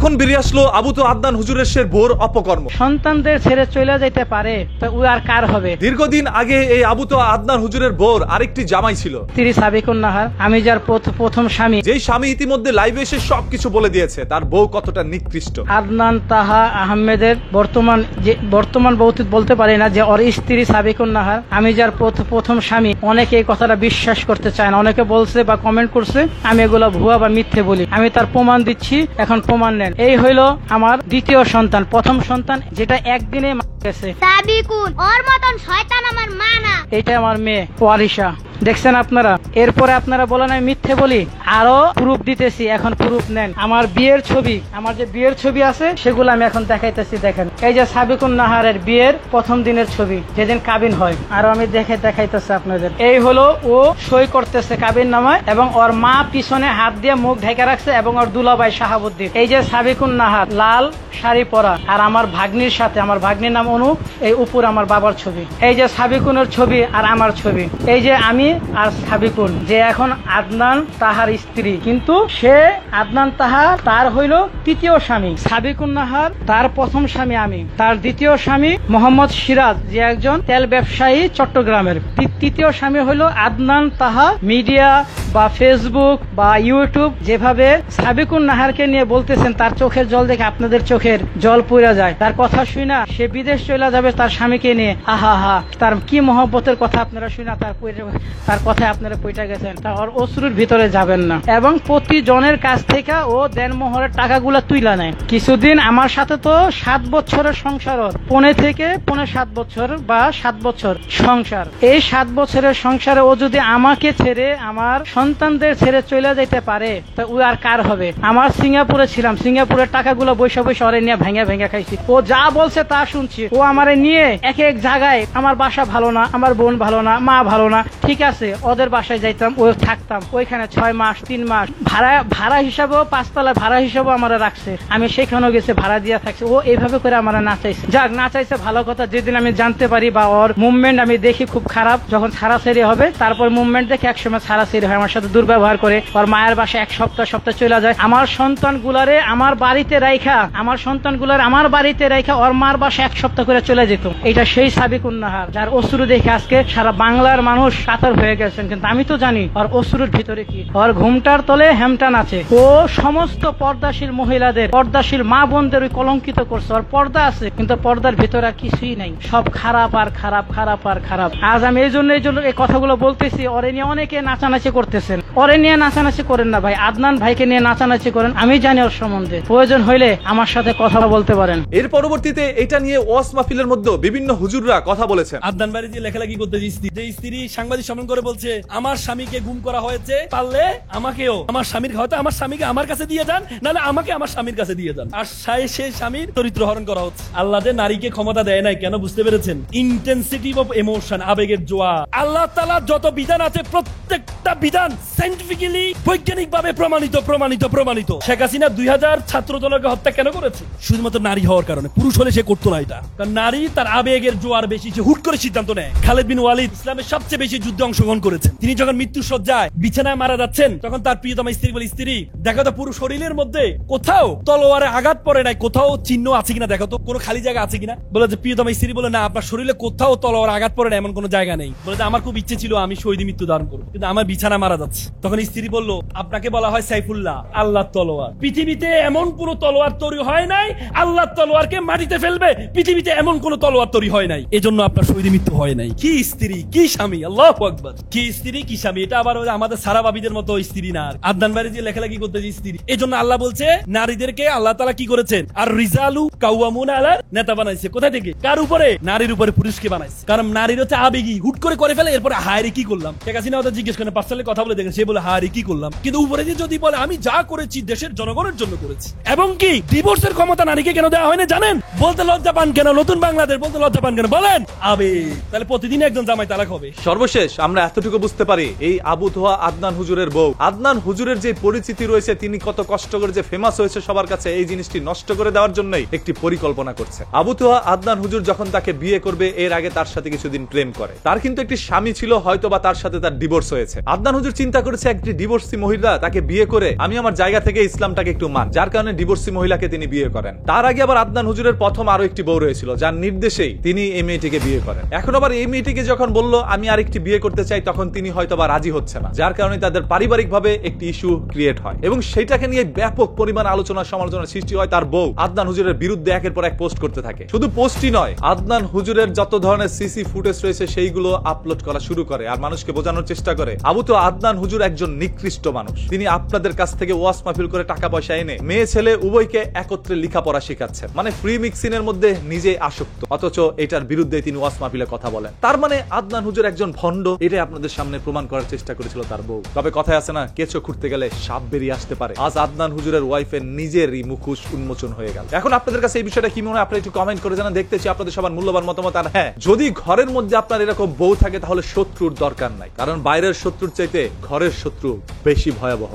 এখন বেরিয়ে আসলো আবু তো আদনান হুজুরের সে বোর অপকর্ম। সন্তানদের ছেড়ে চলে যেতে পারে তো ও আর কার হবে? দীর্ঘদিন আগে এই আবু তো আদনান হুজুরের বোর আরেকটি জামাই ছিল, স্ত্রী সাবিকুন নাহার, আমি যার প্রথম স্বামী। যেই স্বামী ইতিমধ্যে লাইভে এসে সবকিছু বলে দিয়েছে তার বউ কতটা নিকৃষ্ট। আদনান তাহা আহমেদের বর্তমান বলতে পারি না যে ওর স্ত্রী সাবিকুন নাহার, আমি যার প্রথম স্বামী। অনেকে এই কথাটা বিশ্বাস করতে চায় না, অনেকে বলছে বা কমেন্ট করছে আমি এগুলো ভুয়া বা মিথ্যে বলি। আমি তার প্রমাণ দিচ্ছি, এখন প্রমাণ নেন। এই হইল আমার দ্বিতীয় সন্তান। প্রথম সন্তান যেটা একদিনে গেছে, সাবিকুন ওর মতন শয়তান আমার মা না। এটা আমার মেয়ে ওয়ারিশা, দেখছেন আপনারা। এরপরে আপনারা বলেন আমি মিথ্যে বলি, আরো প্রুফ দিতেছি, এখন প্রুফ নেন। আমার বিয়ের ছবি, আমার যে বিয়ের ছবি আছে সেগুলো আমি এখন দেখাইতেছি। দেখেন, এই যে সাবিকুন নাহারের বিয়ের প্রথম দিনের ছবি, যেদিন কাবিন হয়। আরো আমি দেখাইতেছি আপনাদের। এই হলো ও সই করতেছে কাবিন নামায়, এবং ওর মা পিছনে হাত দিয়ে মুখ ঢেকে রাখছে, এবং ওর দুলাভাই শাহাবুদ্দিন। এই যে সাবিকুন নাহার লাল শাড়ি পরা, আর আমার ভাগ্নির সাথে, আমার ভাগ্নির নাম অনু, এই উপর আমার বাবার ছবি। এই যে সাবিকুনের ছবি আর আমার ছবি। এই যে আমি আর সাবিকুন, যে এখন আদনান তাহার স্ত্রী, কিন্তু সে আদনান তাহা তার হইল তৃতীয় স্বামী। সাবিকুন নাহার তার প্রথম স্বামী, আমি তার দ্বিতীয় স্বামী মোহাম্মদ সিরাজ, যে একজন তেল ব্যবসায়ী চট্টগ্রামের। তৃতীয় স্বামী হইল আদনান তাহা। মিডিয়া বা ফেসবুক বা ইউটিউব যেভাবে সাবিকুন নাহারকে নিয়ে বলতেছেন, তার চোখের জল দেখে আপনাদের চোখের জল পড়া যায়। তার কথা শুনা সে বিদেশ চলে যাবে তার স্বামীকে নিয়ে। আহা হা, তার কি মহব্বতের কথা আপনারা শুনা, তার কথায় আপনারা পয়টা গেছেন। তার অশ্রুর ভিতরে যাবেন না। এবং প্রতিজনের কাছ থেকে ও দেনমোহরের টাকাগুলো তুইলা নেয়। কিছুদিন আমার সাথে তো 7 বছরের সংসার, পৌনে 7 বছর বা 7 বছর সংসার। এই 7 বছরের সংসারে ও যদি আমাকে ছেড়ে, আমার সন্তানদের ছেড়ে চলে যেতে পারে তো ও আর কার হবে? আমার সিঙ্গাপুরে ছিলাম, সিঙ্গাপুরের টাকাগুলো বৈশা ওরে নিয়ে ভেঙে খাইছি। ও যা বলছে তা শুনছি। ও আমারে নিয়ে এক জায়গায়, আমার বাসা ভালো না, আমার বোন ভালো না, মা ভালো না, ঠিক আছে, ওদের বাসায় যাইতাম, ও থাকতাম ওইখানে 6 মাস 3 মাস ভাড়া হিসাবেও, 5 তলা ভাড়া হিসাবেও আমার রাখছে। আমি সেখানেও গেছে ভাড়া দিয়া থাকছে। ও এইভাবে করে আমার নাচাইছে। যাক, নাচাইছে ভালো কথা। যেদিন আমি জানতে পারি বা ওর মুভমেন্ট আমি দেখি খুব খারাপ, যখন ছাড়াছাড়ি হবে, তারপর মুভমেন্ট দেখে একসময় ছাড়াছাড়ি হয়, আমার সাথে দুর্ব্যবহার করে, ওর মায়ের বাসায় এক সপ্তাহ চলে যায়। আমার সন্তানগুলারে আমার বাড়িতে রাইখা ওর মার বাসায় 1 সপ্তাহ করে চলে যেত। এটা সেই সাবিকুন নাহার, যার অশ্রু দেখে আজকে সারা বাংলার মানুষ কাতর হয়ে গেছেন। কিন্তু আমি তো জানি ওর অশ্রুর ভিতরে কি। ওর ঘুমটার তলে হেমটান আছে। ও সমস্ত পর্দাশীল মহিলাদের, পর্দাশীল মা বোনদের ওই কলঙ্কিত করছে। ওর পর্দা আছে, কিন্তু পর্দার ভিতরে আর কিছুই নাই। সব খারাপ আর খারাপ, খারাপ আর খারাপ। আজ আমি এই জন্য এই কথাগুলো বলতেছি। ওরে নিয়ে অনেকে নাচানাচি করতেছেন, ওরে নিয়ে নাচানাচি করেন না ভাই। আদনান ভাইকে নিয়ে নাচানাচি করেন, আমি জানি ওর সম্বন্ধে। প্রয়োজন হইলে আমার সাথে কথা বলতে পারেন। এর পরবর্তীতে এটা নিয়ে ওয়াজ মাহফিলের মধ্যে বিভিন্ন হুজুররা কথা বলেছেন। আদনান বাড়ি যে লেখালেখি করতে যে স্ত্রী সাংবাদিক সম্মান করে বলছে, আমার স্বামীকে গুম করা হয়েছে, পারলে আমাকেও আমার স্বামীর, হয়তো আমার স্বামীকে আমার কাছে দিয়ে যান, নাহলে আমাকে আমার স্বামীর কাছে দিয়ে যান। আর সেই স্বামীর চরিত্র হরণ করা হচ্ছে। আল্লাহ যে নারীকে ক্ষমতা দেয় নাই কেন বুঝতে পেরেছেন? ইন্টেন্সিটি অফ ইমোশন, আবেগের জোয়ার। আল্লাহ তাআলা যত বিধান আছে প্রত্যেকটা বিধান সায়েন্টিফিক্যালি, বৈজ্ঞানিক ভাবে প্রমাণিত। শেখ হাসিনা 2000 ছাত্র দলকে হত্যা কেন করেছে? শুধুমাত্র নারী হওয়ার কারণে। পুরুষ হলে সে করতো না এটা। কারণ নারী তার আবেগের জোয়ার বেশি, সে হুট করে সিদ্ধান্ত নেয়। খালেদ বিন ওয়ালিদ ইসলামের সবচেয়ে বেশি যুদ্ধে অংশগ্রহণ করেছেন। তিনি যখন মৃত্যু সজ্জায় বিছানায় মারা যাচ্ছেন, তখন তার প্রিয়তমা স্ত্রী বলে, স্ত্রী দেখো তো পুরো শরীরের মধ্যে কোথাও তলোয়ারে আঘাত পড়ে নাই, কোথাও চিহ্ন আছে কিনা দেখো তো, কোনো খালি জায়গা আছে কিনা। বলে যে প্রিয়তমা স্ত্রী বলে, না, আপনার শরীরে কোথাও তলোয়ার আঘাত পড়ে না, এমন কোনো জায়গা নেই। বলে যে আমার খুব ইচ্ছে ছিল আমি শহীদ মৃত্যু ধারণ করবো, কিন্তু আমার বিছানা মারা যাচ্ছে। তখন স্ত্রী বলল, আপনাকে বলা হয় সাইফুল্লাহ, আল্লাহর তলোয়ার। পৃথিবীতে এমন কোন তলোয়ার তৈরি হয় নাই আল্লাহর তলোয়ারকে মাটিতে ফেলবে, পৃথিবীতে এমন কোন তলোয়ার তৈরি হয় নাই, এজন্য আপনার শহীদ মৃত্যু হয় নাই। কি স্ত্রী, কি স্বামী, আল্লাহু আকবার। কি স্ত্রী, কি স্বামী। এটা আবার আমাদের সারা বাবিদের মতো স্ত্রী না। আদনান বাড়ি যে লেখালেখি করতে যে স্ত্রী, এজন্য আল্লাহ বলছে নারীদেরকে আল্লাহ তাআলা কি করেছেন? আর রিজালু কাওয়ামুনা আলা নেতা বানাইছে। কোথায় থেকে? কার উপরে? নারীর উপরে পুরুষকে বানাইছে। কারণ নারীর হচ্ছে আবেগী, হুট করে ফেলে, এরপরে হায়রে কি করলাম। শেখ হাসিনা ওদের জিজ্ঞেস করেন, পার্সোনালি কথা বলে দেখেন, সে বলে হায়রে কি করলাম। কিন্তু উপরে যদি বলে আমি যা করেছি দেশের জনগণের জন্য করেছি। এবং কি ডিভোর্সের ক্ষমতা নারীকে কেন দেওয়া হয় না জানেন? বলতে লজ্জা পান কেন? নতুন বাংলাদেশ বলতে লজ্জা পান কেন বলেন? আবে তাহলে প্রতিদিন একজন জামাই তালাক হবে। সর্বশেষ আমরা এতটুকু বুঝতে পারি, এই আবু তোহা আদনান হুজুরের বউ, আদনান হুজুরের যে পরিচিতি রয়েছে, তিনি কত কষ্ট করে যে ফেমাস হয়েছে সবার কাছে, এই জিনিসটি নষ্ট করে দেওয়ার জন্যই একটি পরিকল্পনা করছে। আবু তোহা আদনান হুজুর যখন তাকে বিয়ে করবে, এর আগে তার সাথে কিছুদিন প্রেম করে। তার কিন্তু একটি স্বামী ছিল, হয়তো বা তার সাথে তার ডিভোর্স হয়েছে। আদনান হুজুর চিন্তা করেছে একটি ডিভোর্সি মহিলা তাকে বিয়ে করে আমি আমার জায়গা থেকে ইসলামটাকে একটু মান, যার কারণে ডিভোর্সি মহিলাকে তিনি বিয়ে করেন। তার আগে আবার আদনান হুজুরের প্রথম আরো একটি বউ রয়েছিল, যার নির্দেশেই তিনি এই মেয়েটিকে বিয়ে করেন। এখন আবার এই মেয়েটিকে যখন বলল আমি আরেকটি বিয়ে করতে চাই, তখন তিনি হয়তো বা রাজি হচ্ছে না, যার কারণে তাদের পারিবারিকভাবে একটি ইস্যু ক্রিয়েট হয় এবং সেটাকে নিয়ে ব্যাপক পরিমাণ আলোচনা সমালোচনার সৃষ্টি হয়। তার বউ আদনান হুজুরের বিরুদ্ধে একের পর এক পোস্ট করতে থাকে। শুধু পোস্টই নয়, আদনান হুজুরের যত ধরনের সিসি ফুটেজ রয়েছে সেইগুলো আপলোড করা শুরু করে আর মানুষকে বোঝানোর চেষ্টা করে আবু তো আদনান হুজুর একজন নিকৃষ্ট মানুষ। তিনি আপনাদের কাছ থেকে ওয়াজ মাহফিল করে টাকা পয়সা এনে মেয়ে ছেলে উভয়কে একত্রে লেখাপড়া শেখাচ্ছেন, মানে ফ্রি মিক্সিং এর মধ্যে নিজে আসক্ত, অথচ এটার বিরুদ্ধে তিনি ওয়াজ মাহফিলে কথা বলেন। তার মানে আদনান হুজুর একজন ভণ্ড, এটাই আপনাদের সামনে প্রমাণ করার চেষ্টা করেছিল তার বউ। তবে কথায় আছে না, কেঁচো খুঁড়তে গেলে সাপ বেরিয়ে আসতে পারে। আজ আদনান হুজুরের ওয়াইফের নিজেরই মুখোশ উন্মোচন হয়ে গেল। এখন আপনাদের কাছে এই বিষয়টা কি মনে হয় আপনারা একটু কমেন্ট করে জানান, দেখতে চাই আপনাদের সবার মূল্যবান মতামত। আর হ্যাঁ, যদি ঘরের মধ্যে আপনার এরকম বউ থাকে তাহলে শত্রুর দরকার নাই, কারণ বাইরের শত্রুর চাইতে ঘরের শত্রু বেশি ভয়াবহ।